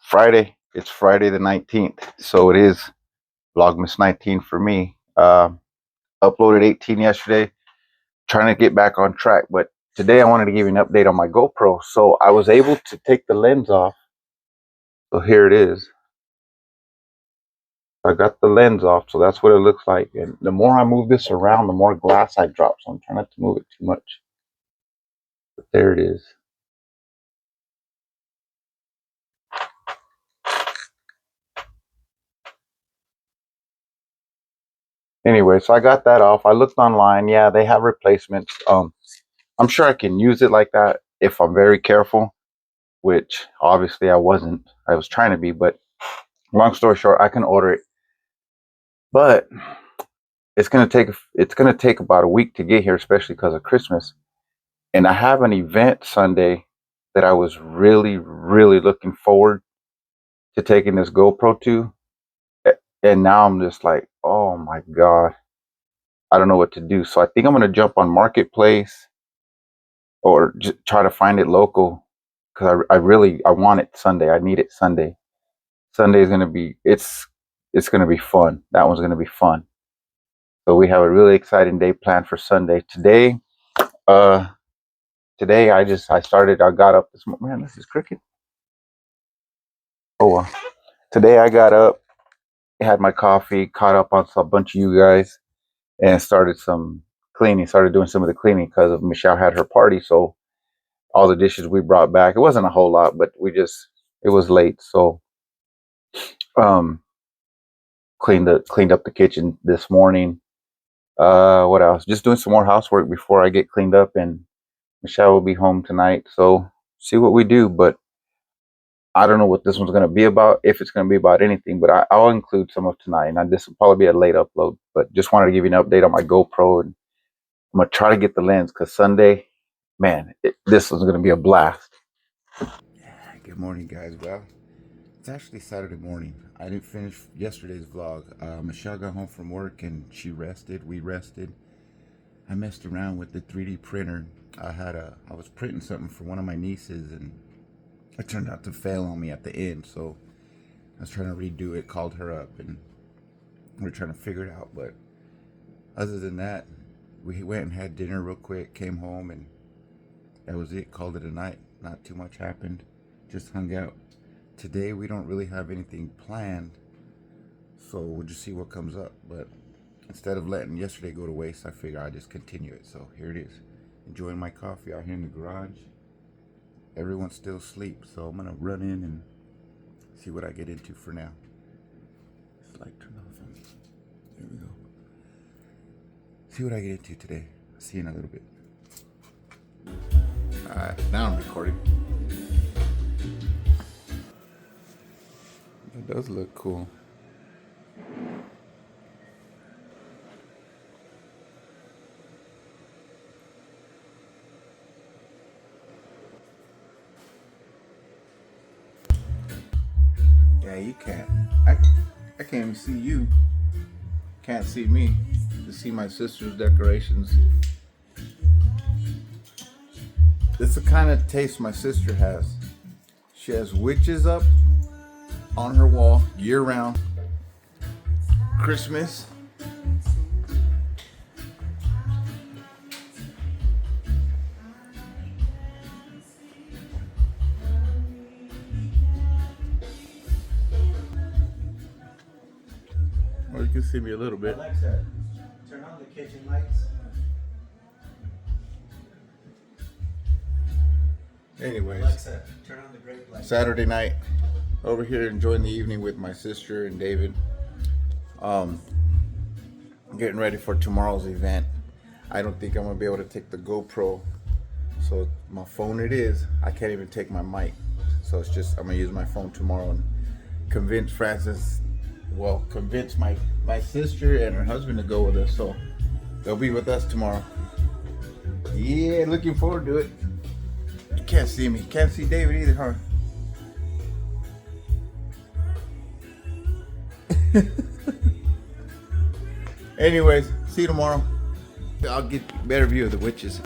Friday. It's Friday the 19th. So it is Vlogmas 19 for me. Uploaded 18 yesterday. Trying to get back on track. But today I wanted to give you an update on my GoPro. So I was able to take the lens off. So here it is. I got the lens off. So that's what it looks like. And the more I move this around, the more glass I drop. So I'm trying not to move it too much. But there it is. Anyway, so I got that off. I looked online. Yeah, they have replacements. I'm sure I can use it like that if I'm very careful, which obviously I wasn't. I was trying to be, but long story short, I can order it. But it's gonna take about a week to get here, especially because of Christmas. And I have an event Sunday that I was really, really looking forward to taking this GoPro to. And now I'm just like, oh my God, I don't know what to do. So I think I'm gonna jump on Marketplace or just try to find it local because I want it Sunday. I need it Sunday. Sunday is gonna be it's gonna be fun. That one's gonna be fun. So we have a really exciting day planned for Sunday. Uh today I got up this morning. Man, this is cricket. Oh well. Today I got up, had my coffee, caught up on a bunch of you guys, and started some cleaning. Started doing some of the cleaning because of Michelle had her party. So all the dishes we brought back. It wasn't a whole lot, but it was late. So um cleaned up the kitchen this morning. What else? Just doing some more housework before I get cleaned up, and Michelle will be home tonight. So see what we do. But I don't know what this one's gonna be about, if it's gonna be about anything, but I'll include some of tonight. And this will probably be a late upload, but just wanted to give you an update on my GoPro, and I'm gonna try to get the lens because Sunday, man, this is gonna be a blast. Good morning, guys. Well, it's actually Saturday morning. I didn't finish yesterday's vlog. Michelle got home from work and she rested. We rested. I messed around with the 3D printer. I was printing something for one of my nieces and it turned out to fail on me at the end. So I was trying to redo it, called her up, and we're trying to figure it out. But other than that, we went and had dinner real quick, came home, and that was it. Called it a night. Not too much happened. Just hung out. Today we don't really have anything planned, so we'll just see what comes up. But instead of letting yesterday go to waste, I figure I'd just continue it. So here it is. Enjoying my coffee out here in the garage. Everyone's still asleep, so I'm gonna run in and see what I get into for now. This light turned off on me. There we go. See what I get into today. See you in a little bit. Alright, now I'm recording. It does look cool. Yeah, you can't. I can't even see you. Can't see me. To see my sister's decorations. It's the kind of taste my sister has. She has witches up on her wall year round. Christmas. Or you can see me a little bit. Alexa, turn on the kitchen lights. Anyways, Alexa, turn on the grape lights. Saturday night, over here enjoying the evening with my sister and David. Getting ready for tomorrow's event. I don't think I'm gonna be able to take the GoPro, so my phone it is. I can't even take my mic, so it's just I'm gonna use my phone tomorrow and convince my sister and her husband to go with us. So they'll be with us tomorrow. Yeah, looking forward to it. You can't see me. Can't see David either, huh? Anyways, see you tomorrow. I'll get a better view of the witches.